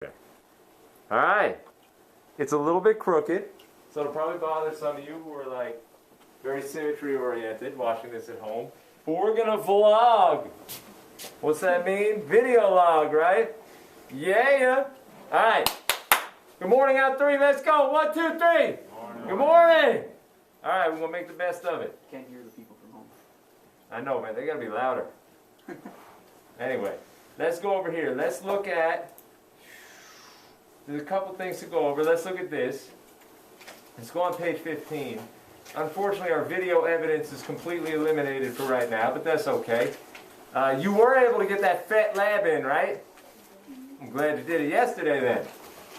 All right. It's a little bit crooked, so it'll probably bother some of you who are like very symmetry oriented watching this at home. But we're going to vlog. What's that mean? Video log, right? Yeah. All right. Good morning out three. Let's go. 1, 2, 3. Good morning. All right, we're going to make the best of it. Can't hear the people from home. I know, man. They got to be louder. Anyway, let's go over here. Let's look at, there's a couple things to go over. Let's look at this. Let's go on page 15. Unfortunately, our video evidence is completely eliminated for right now, but that's okay. You were able to get that FET lab in, right? I'm glad you did it yesterday then.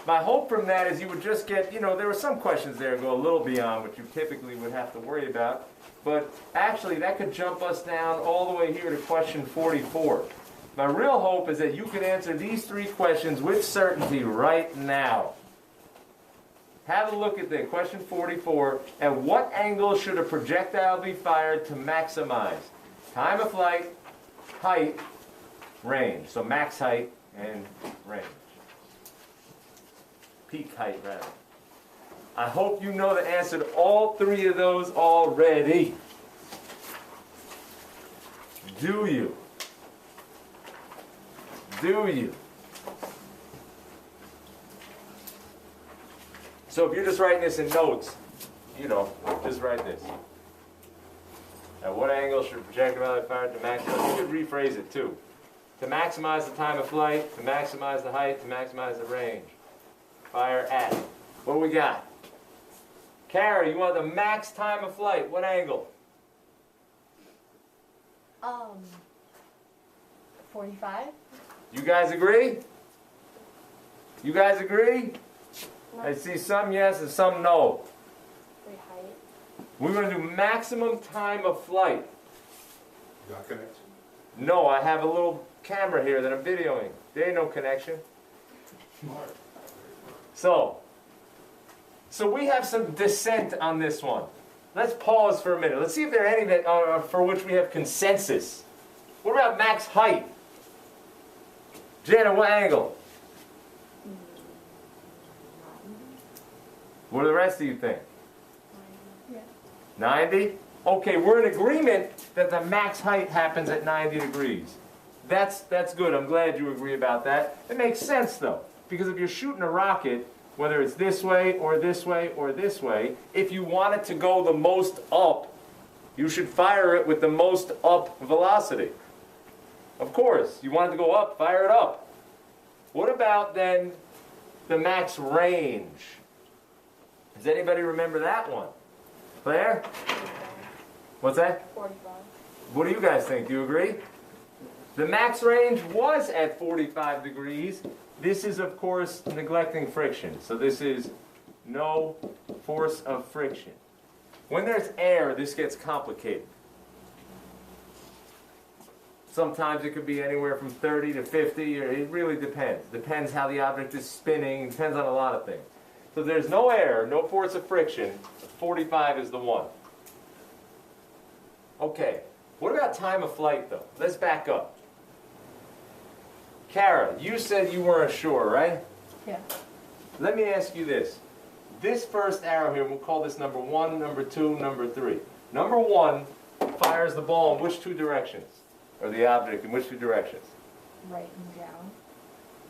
My hope from that is you would just get, there were some questions there that go a little beyond what you typically would have to worry about. But actually, that could jump us down all the way here to question 44. My real hope is that you can answer these 3 questions with certainty right now. Have a look at this. Question 44. At what angle should a projectile be fired to maximize time of flight, height, range? So max height and range. Peak height, rather. I hope you know the answer to all 3 of those already. Do you? Do you? So if you're just writing this in notes, just write this. At what angle should a projectile be fired to maximize? You could rephrase it too. To maximize the time of flight, to maximize the height, to maximize the range. Fire at. What do we got? Kara, you want the max time of flight. What angle? 45. You guys agree? You guys agree? No. I see some yes and some no. Wait, height. We're going to do maximum time of flight. You got connection? No, I have a little camera here that I'm videoing. There ain't no connection. Smart. So we have some dissent on this one. Let's pause for a minute. Let's see if there are any that are for which we have consensus. What about max height? Jenna, what angle? What do the rest of you think? Yeah. 90? Okay, we're in agreement that the max height happens at 90 degrees. That's good. I'm glad you agree about that. It makes sense, though, because if you're shooting a rocket, whether it's this way or this way or this way, if you want it to go the most up, you should fire it with the most up velocity. Of course, you want it to go up, fire it up. What about then the max range? Does anybody remember that one? Claire? What's that? 45. What do you guys think? Do you agree? The max range was at 45 degrees. This is, of course, neglecting friction. So this is no force of friction. When there's air, this gets complicated. Sometimes it could be anywhere from 30 to 50, or it really depends. Depends how the object is spinning, depends on a lot of things. So there's no air, no force of friction, 45 is the one. Okay, what about time of flight though? Let's back up. Kara, you said you weren't sure, right? Yeah. Let me ask you this. This first arrow here, we'll call this number 1, number 2, number 3. Number 1 fires the ball in which 2 directions? Or the object in which 2 directions? Right and down.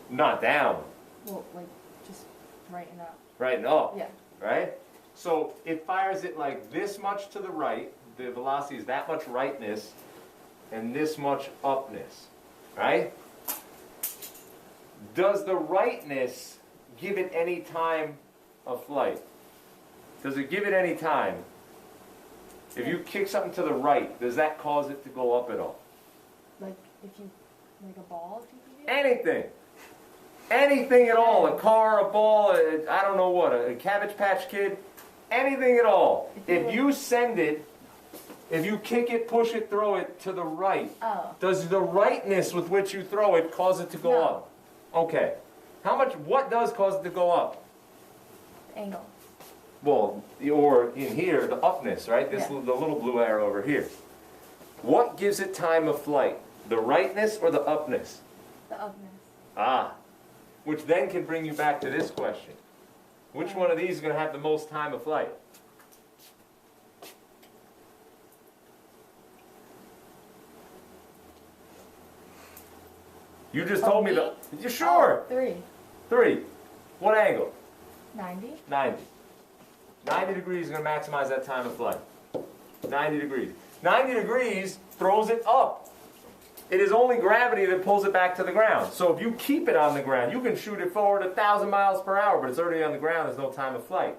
Not down. Well, like, just right and up. Right and up. Yeah. Right? So it fires it like this much to the right. The velocity is that much rightness and this much upness. Right? Does the rightness give it any time of flight? Does it give it any time? If you kick something to the right, does that cause it to go up at all? Like, if you, like a ball, if you can get Anything. Anything at all. A car, a ball, I don't know what, a Cabbage Patch Kid. Anything at all. If you send it, if you kick it, push it, throw it to the right, Oh. does the rightness with which you throw it cause it to go No. up? Okay. What does cause it to go up? Angle. Well, or in here, the upness, right? This Yeah. the little blue arrow over here. What gives it time of flight? The rightness or the upness? The upness. Ah. which then can bring you back to this question. Which one of these is going to have the most time of flight? You just told me the... You sure? Oh, 3. 3. What angle? 90. 90. 90 degrees is going to maximize that time of flight. 90 degrees. 90 degrees throws it up. It is only gravity that pulls it back to the ground. So if you keep it on the ground, you can shoot it forward 1,000 miles per hour, but it's already on the ground. There's no time of flight.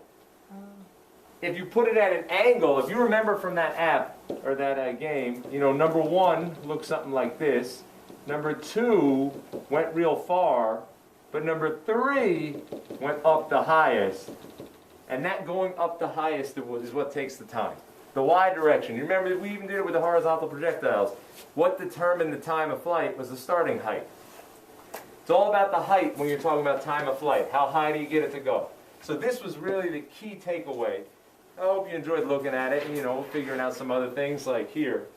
If you put it at an angle, if you remember from that app or that game, you know, number 1 looked something like this. Number 2 went real far, but number 3 went up the highest. And that going up the highest is what takes the time. The Y direction. You remember we even did it with the horizontal projectiles. What determined the time of flight was the starting height. It's all about the height when you're talking about time of flight. How high do you get it to go? So this was really the key takeaway. I hope you enjoyed looking at it and, you know, figuring out some other things like here.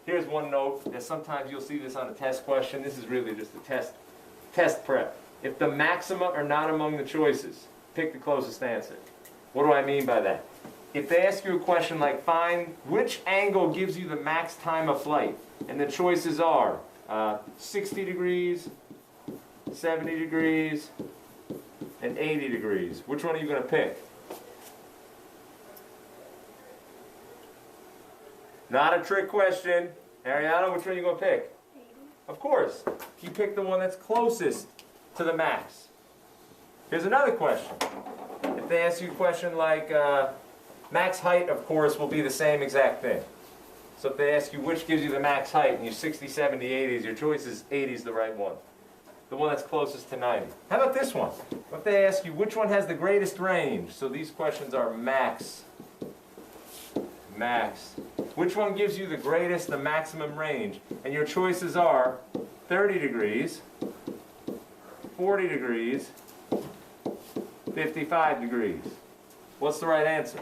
Here's one note that sometimes you'll see this on a test question. This is really just a test prep. If the maxima are not among the choices, pick the closest answer. What do I mean by that? If they ask you a question like, find which angle gives you the max time of flight, and the choices are 60 degrees, 70 degrees, and 80 degrees. Which one are you going to pick? Not a trick question. Ariana, which one are you going to pick? 80. Of course. You pick the one that's closest to the max. Here's another question. If they ask you a question like, max height, of course, will be the same exact thing. So if they ask you which gives you the max height, and you 60, 70, 80s, your choice is 80 is the right one. The one that's closest to 90. How about this one? If they ask you which one has the greatest range, so these questions are max. Which one gives you the greatest, the maximum range? And your choices are 30 degrees, 40 degrees, 55 degrees. What's the right answer?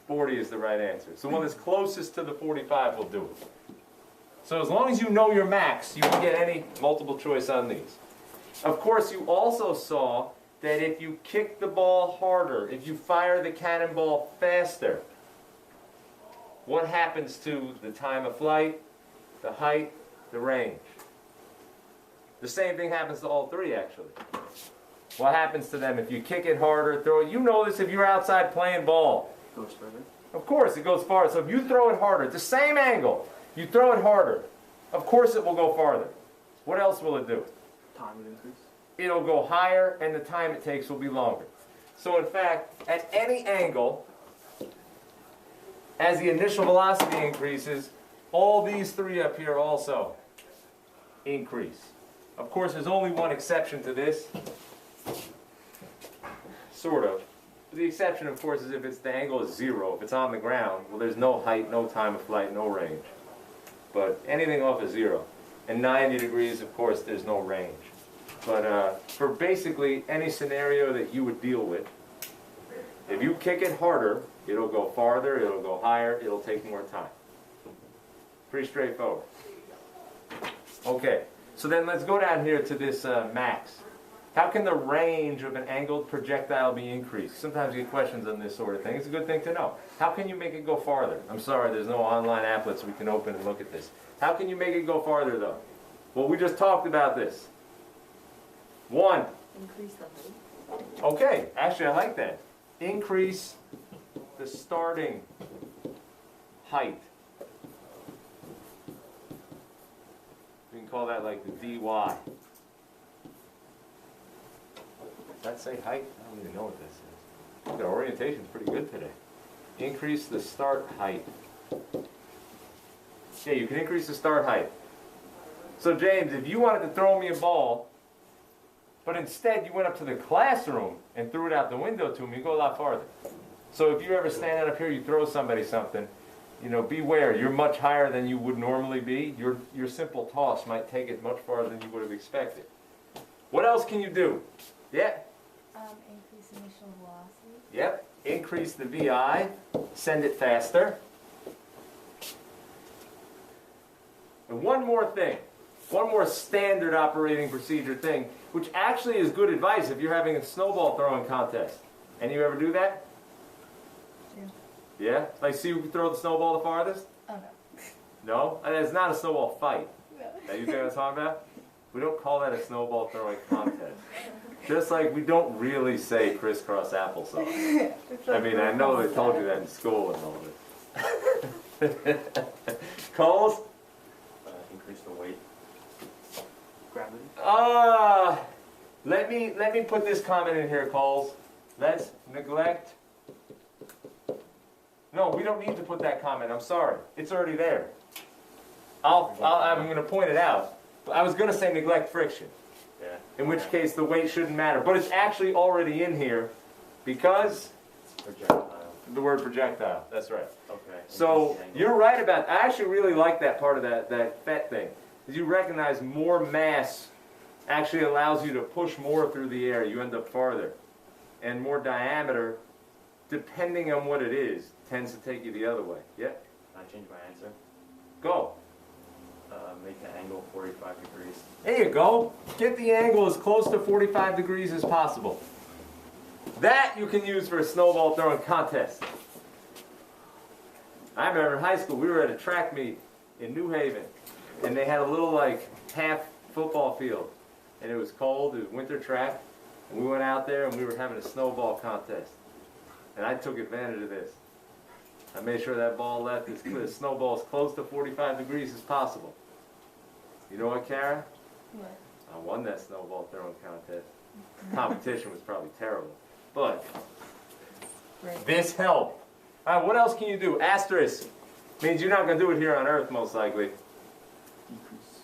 40 is the right answer. So the one that's closest to the 45 will do it. So as long as you know your max, you can get any multiple choice on these. Of course, you also saw that if you kick the ball harder, if you fire the cannonball faster, what happens to the time of flight, the height, the range? The same thing happens to all three, actually. What happens to them if you kick it harder, throw it? You know this if you're outside playing ball. Goes further. Of course, it goes farther. So if you throw it harder, at the same angle, you throw it harder, of course it will go farther. What else will it do? Time would increase. It'll go higher, and the time it takes will be longer. So in fact, at any angle, as the initial velocity increases, all these three up here also increase. Of course, there's only one exception to this. Sort of. The exception, of course, is if the angle is 0. If it's on the ground, well, there's no height, no time of flight, no range. But anything off of 0. And 90 degrees, of course, there's no range. But for basically any scenario that you would deal with, if you kick it harder, it'll go farther, it'll go higher, it'll take more time. Pretty straightforward. Okay, so then let's go down here to this max. How can the range of an angled projectile be increased? Sometimes you get questions on this sort of thing. It's a good thing to know. How can you make it go farther? I'm sorry, there's no online applets we can open and look at this. How can you make it go farther, though? Well, we just talked about this. 1. Increase the height. Okay, actually I like that. Increase the starting height. We can call that like the dy. Does that say height? I don't even know what this is. The orientation's pretty good today. Increase the start height. Yeah, you can increase the start height. So James, if you wanted to throw me a ball, but instead you went up to the classroom and threw it out the window to me, you go a lot farther. So if you ever stand up here, you throw somebody something, you know, beware, you're much higher than you would normally be. Your simple toss might take it much farther than you would have expected. What else can you do? Yeah? Increase initial velocity. Yep. Increase the VI, send it faster. And one more thing. one more standard operating procedure thing, which actually is good advice if you're having a snowball throwing contest. And you ever do that? Yeah. Yeah? Like see who can throw the snowball the farthest? Oh no. No? And it's not a snowball fight. No. That you think I'm talking about? We don't call that a snowball throwing contest. Just like we don't really say crisscross applesauce. I mean, I know they told you that in school and all this. Coles? Increase the weight. Gravity. Let me put this comment in here, Coles. Let's neglect. No, we don't need to put that comment. I'm sorry. It's already there. I'm going to point it out. I was going to say neglect friction. Yeah. In which case the weight shouldn't matter. But it's actually already in here because Projectile. the word projectile. That's right. Okay. So Increase the angle. you're right about. I actually really like that part of that FET thing. Because you recognize more mass actually allows you to push more through the air. You end up farther. And more diameter, depending on what it is, tends to take you the other way. Yeah? Can I change my answer? Go. Make the angle 45 degrees. There you go. Get the angle as close to 45 degrees as possible. That you can use for a snowball throwing contest. I remember in high school, we were at a track meet in New Haven, and they had a little like half football field, and it was cold, it was winter track, and we went out there and we were having a snowball contest. And I took advantage of this. I made sure that ball left the snowball as close to 45 degrees as possible. You know what, Kara? What? I won that snowball throwing contest. Competition was probably terrible. But Great. this helped. All right, what else can you do? Asterisk means you're not going to do it here on Earth, most likely. Decrease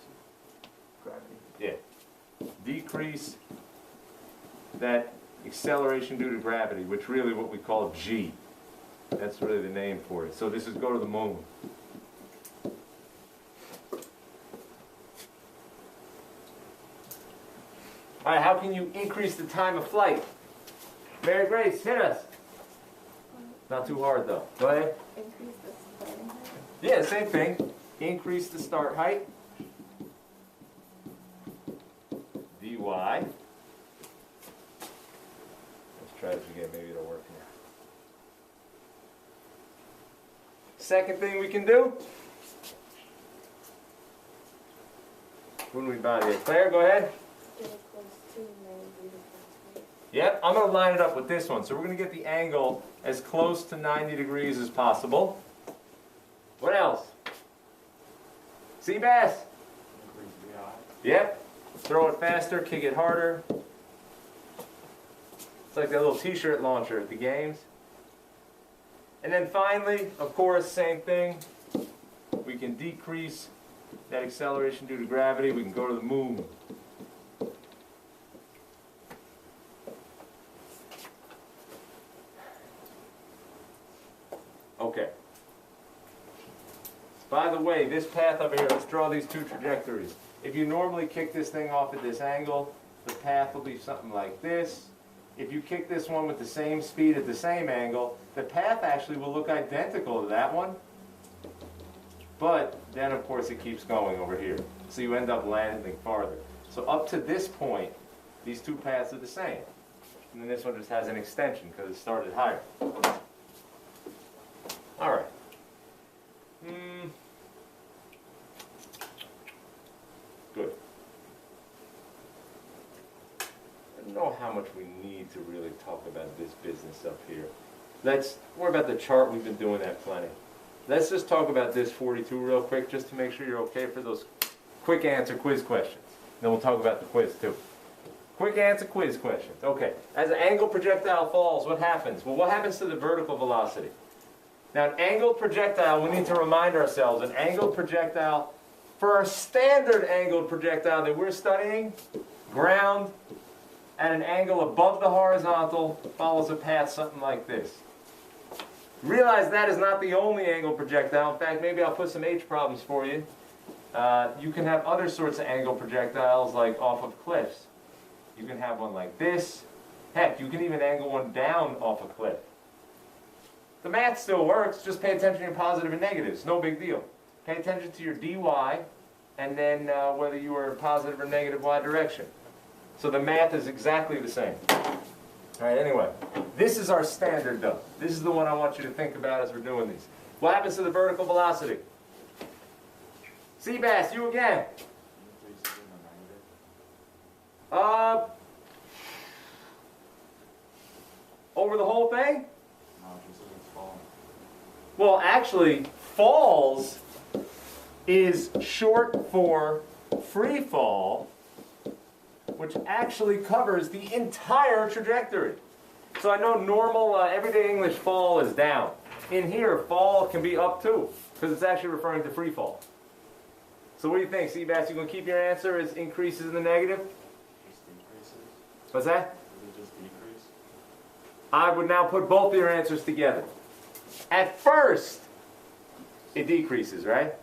gravity. Yeah. Decrease that acceleration due to gravity, which really what we call G. That's really the name for it. So this is go to the moon. All right, how can you increase the time of flight? Mary Grace, hit us. Not too hard though. Go ahead. Increase the starting height. Yeah, same thing. Increase the start height. dy. Let's try this again. Maybe it'll work here. Second thing we can do. What do we buy here? Claire, go ahead. Yep, I'm going to line it up with this one. So we're going to get the angle as close to 90 degrees as possible. What else? Sea bass. Increase VI. Yep. Throw it faster, kick it harder. It's like that little t-shirt launcher at the games. And then finally, of course, same thing. We can decrease that acceleration due to gravity. We can go to the moon. Okay. By the way, this path over here, let's draw these two trajectories. If you normally kick this thing off at this angle, the path will be something like this. If you kick this one with the same speed at the same angle, the path actually will look identical to that one. But then, of course, it keeps going over here. So you end up landing farther. So up to this point, these two paths are the same. And then this one just has an extension because it started higher. All right. Good. I don't know how much we need to really talk about this business up here. Let's worry about the chart. We've been doing that plenty. Let's just talk about this 42 real quick, just to make sure you're okay for those quick answer quiz questions. Then we'll talk about the quiz too. Quick answer quiz questions. Okay. As an angled projectile falls, what happens? Well, what happens to the vertical velocity? Now, an angled projectile, we need to remind ourselves, an angled projectile, for a standard angled projectile that we're studying, ground at an angle above the horizontal follows a path something like this. Realize that is not the only angled projectile. In fact, maybe I'll put some H problems for you. You can have other sorts of angled projectiles like off of cliffs. You can have one like this. Heck, you can even angle one down off a cliff. The math still works, just pay attention to your positive and negatives. No big deal. Pay attention to your dy and then whether you were in positive or negative y direction. So the math is exactly the same. All right, anyway, this is our standard though. This is the one I want you to think about as we're doing these. What happens to the vertical velocity? Seabass, you again. Increases in the negative. Over the whole thing? No, it just says it's falling. Well, actually, falls is short for free fall, which actually covers the entire trajectory. So I know normal, everyday English fall is down. In here, fall can be up too, because it's actually referring to free fall. So what do you think, Seabass? You going to keep your answer as increases in the negative? Just decreases. What's that? Does it just decrease? I would now put both of your answers together. At first, it decreases, right?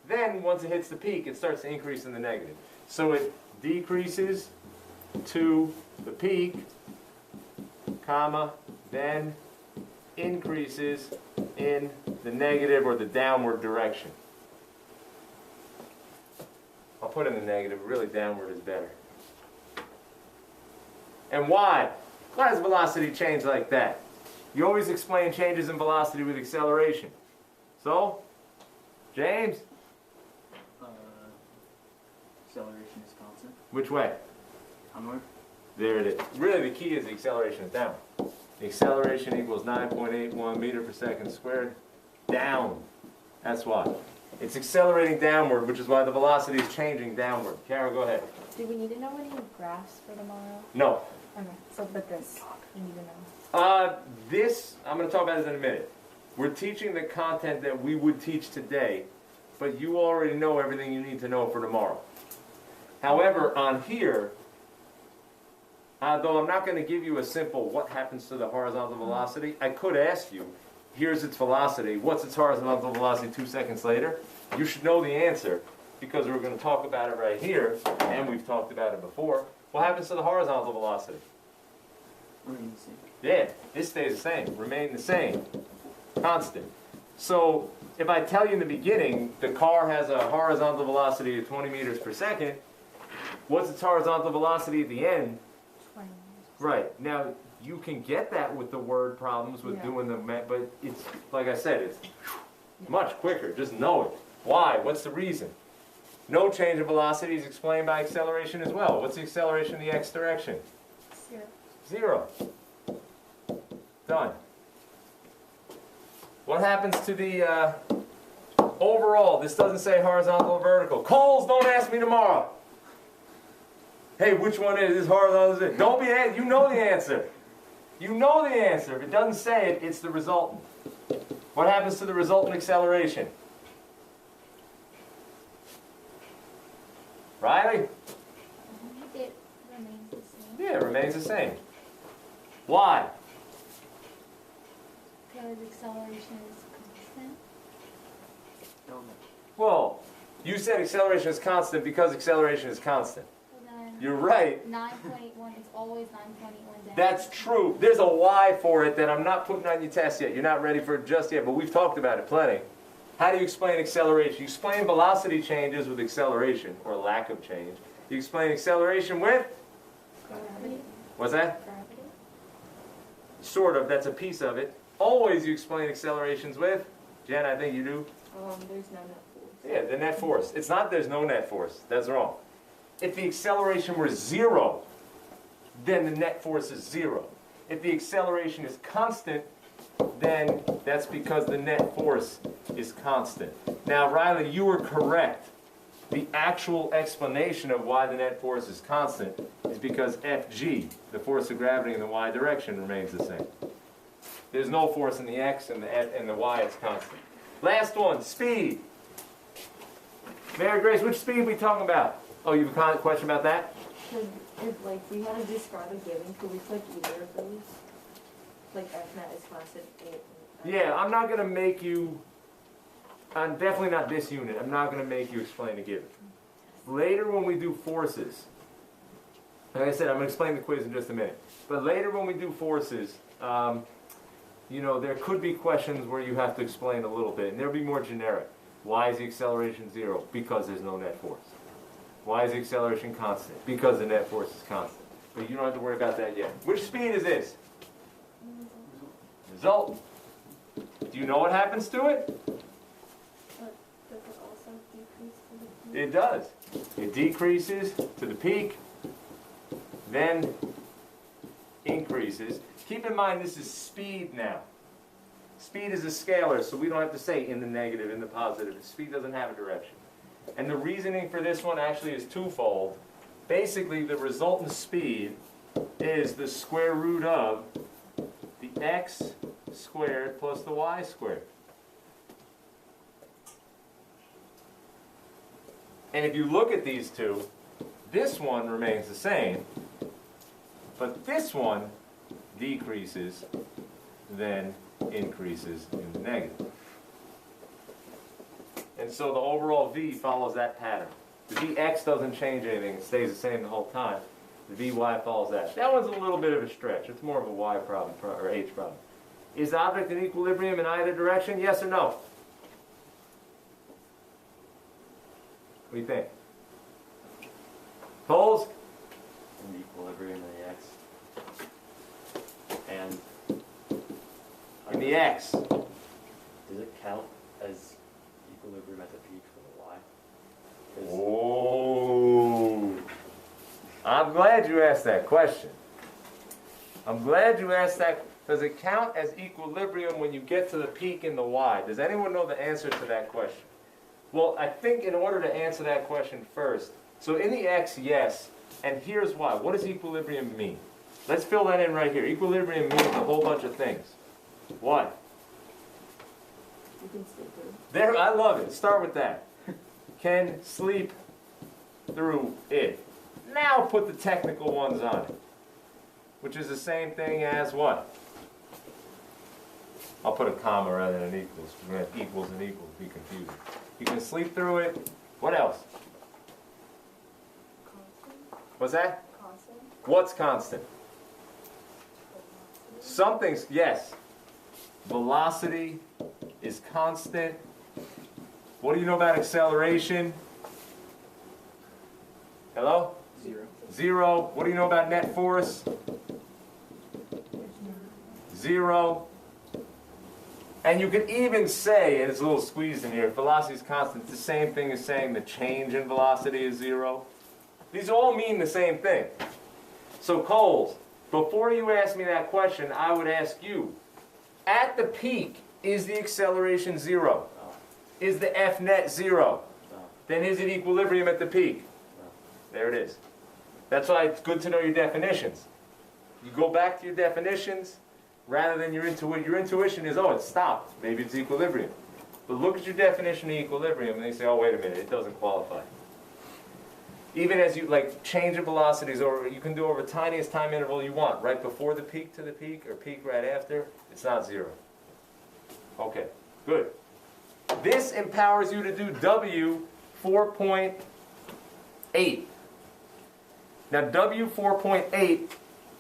Then, once it hits the peak, it starts to increase in the negative. So it decreases to the peak, comma, then increases in the negative or the downward direction. I'll put in the negative, really downward is better. And why? Why does velocity change like that? You always explain changes in velocity with acceleration. So, James, Acceleration is constant. which way? Onward. There it is. Really, the key is the acceleration is down. The acceleration equals 9.81 meter per second squared. Down. That's why. It's accelerating downward, which is why the velocity is changing downward. Carol, go ahead. Do we need to know any graphs for tomorrow? No. Okay, so but this, we need to know. This, I'm going to talk about this in a minute. We're teaching the content that we would teach today, but you already know everything you need to know for tomorrow. However, on here, though I'm not going to give you a simple what happens to the horizontal velocity, I could ask you, here's its velocity, what's its horizontal velocity 2 seconds later? You should know the answer because we're going to talk about it right here, and we've talked about it before. What happens to the horizontal velocity? Remain the same. Yeah, this stays the same, remain the same, constant. So if I tell you in the beginning the car has a horizontal velocity of 20 meters per second, what's its horizontal velocity at the end? 20. Right, now you can get that with the word problems with Yeah. doing the math, but it's, like I said, it's much quicker, just know it. Why? What's the reason? No change in velocity is explained by acceleration as well. What's the acceleration in the x direction? 0. 0. Done. What happens to the overall? This doesn't say horizontal or vertical. Coles, don't ask me tomorrow. Hey, which one is this horizontal? Is it? Don't be. You know the answer. You know the answer. If it doesn't say it, it's the resultant. What happens to the resultant acceleration? Riley? It remains the same Yeah, it remains the same. Why? because acceleration is constant. No. Well, you said acceleration is constant because acceleration is constant. So then You're right. 9.81 is always 9.81 down. That's true. There's a why for it that I'm not putting on your test yet. You're not ready for it just yet, but we've talked about it plenty. How do you explain acceleration? You explain velocity changes with acceleration, or lack of change. You explain acceleration with? Gravity. What's that? Gravity. Sort of. That's a piece of it. Always you explain accelerations with? Jen, I think you do. There's no net force. Yeah, the net force. It's not there's no net force. That's wrong. If the acceleration were 0, then the net force is 0. If the acceleration is constant, then that's because the net force is constant. Now, Riley, you were correct. The actual explanation of why the net force is constant is because Fg, the force of gravity in the y direction, remains the same. There's no force in the x and the y, it's constant. Last one, speed. Mary Grace, which speed are we talking about? Oh, you have a question about that? Could, if like we had to describe a given, could we click either of those? Like F net is constant. Yeah, I'm not going to make you, I'm definitely not this unit, I'm not going to make you explain a given. Later when we do forces, like I said, I'm going to explain the quiz in just a minute, but later when we do forces, you know, there could be questions where you have to explain a little bit, and they'll be more generic. Why is the acceleration 0? Because there's no net force. Why is the acceleration constant? Because the net force is constant. But you don't have to worry about that yet. Which speed is this? Result. Do you know what happens to it? But does it also decrease to the peak? It does. It decreases to the peak, then increases. Keep in mind this is speed now. Speed is a scalar, so we don't have to say in the negative, in the positive. Speed doesn't have a direction. And the reasoning for this one actually is twofold. Basically, the resultant speed is the square root of the x squared plus the y squared. And if you look at these two, this one remains the same, but this one decreases, then increases in the negative. And so the overall v follows that pattern. The vx doesn't change anything, it stays the same the whole time. The vy follows that. That one's a little bit of a stretch. It's more of a y problem, or h problem. Is the object in equilibrium in either direction? Yes or no? What do you think? Polls? In equilibrium in the x. And In the x. does it count as equilibrium at the peak for the y? 'Cause Oh. I'm glad you asked that question. I'm glad you asked that. Does it count as equilibrium when you get to the peak in the y? Does anyone know the answer to that question? Well, I think in order to answer that question first, so in the x, yes, and here's why. What does equilibrium mean? Let's fill that in right here. Equilibrium means a whole bunch of things. Why? You can stay through. There, I love it. Start with that. Can sleep through it. Now put the technical ones on it, which is the same thing as what? I'll put a comma rather than equals. We're going to have equals and equals. Be confusing. You can sleep through it. What else? Constant? What's that? Constant? What's constant? Something's, yes. Velocity is constant. What do you know about acceleration? Hello? 0. 0. What do you know about net force? 0. And you can even say, and it's a little squeezed in here, if velocity is constant, it's the same thing as saying the change in velocity is 0. These all mean the same thing. So Coles, before you ask me that question, I would ask you, at the peak, is the acceleration 0? Is the F net 0? no, Then is it equilibrium at the peak? no. There it is. That's why it's good to know your definitions. You go back to your definitions rather than your intuition. Your intuition is, oh, it stopped. Maybe it's equilibrium. But look at your definition of equilibrium and they say, oh, wait a minute, it doesn't qualify. Even as you change of velocities, or you can do over the tiniest time interval you want, right before the peak to the peak, or peak right after, it's not 0. Okay, good. This empowers you to do W 4.8. Now W 4.8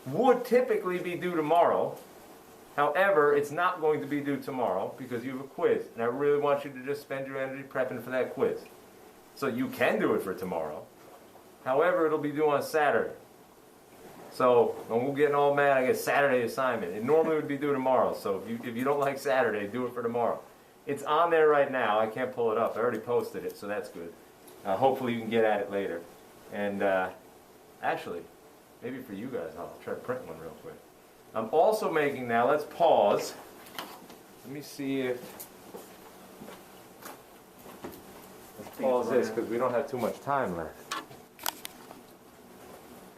would typically be due tomorrow. However, it's not going to be due tomorrow because you have a quiz. And I really want you to just spend your energy prepping for that quiz. So you can do it for tomorrow. However, it'll be due on Saturday. So, when we're getting all mad, I get Saturday assignment. It normally would be due tomorrow. So if you don't like Saturday, do it for tomorrow. It's on there right now. I can't pull it up. I already posted it, so that's good. Hopefully you can get at it later. And actually, maybe for you guys, I'll try to print one real quick. I'm also making now, let's pause. Let me see if... Let's pause this because we don't have too much time left.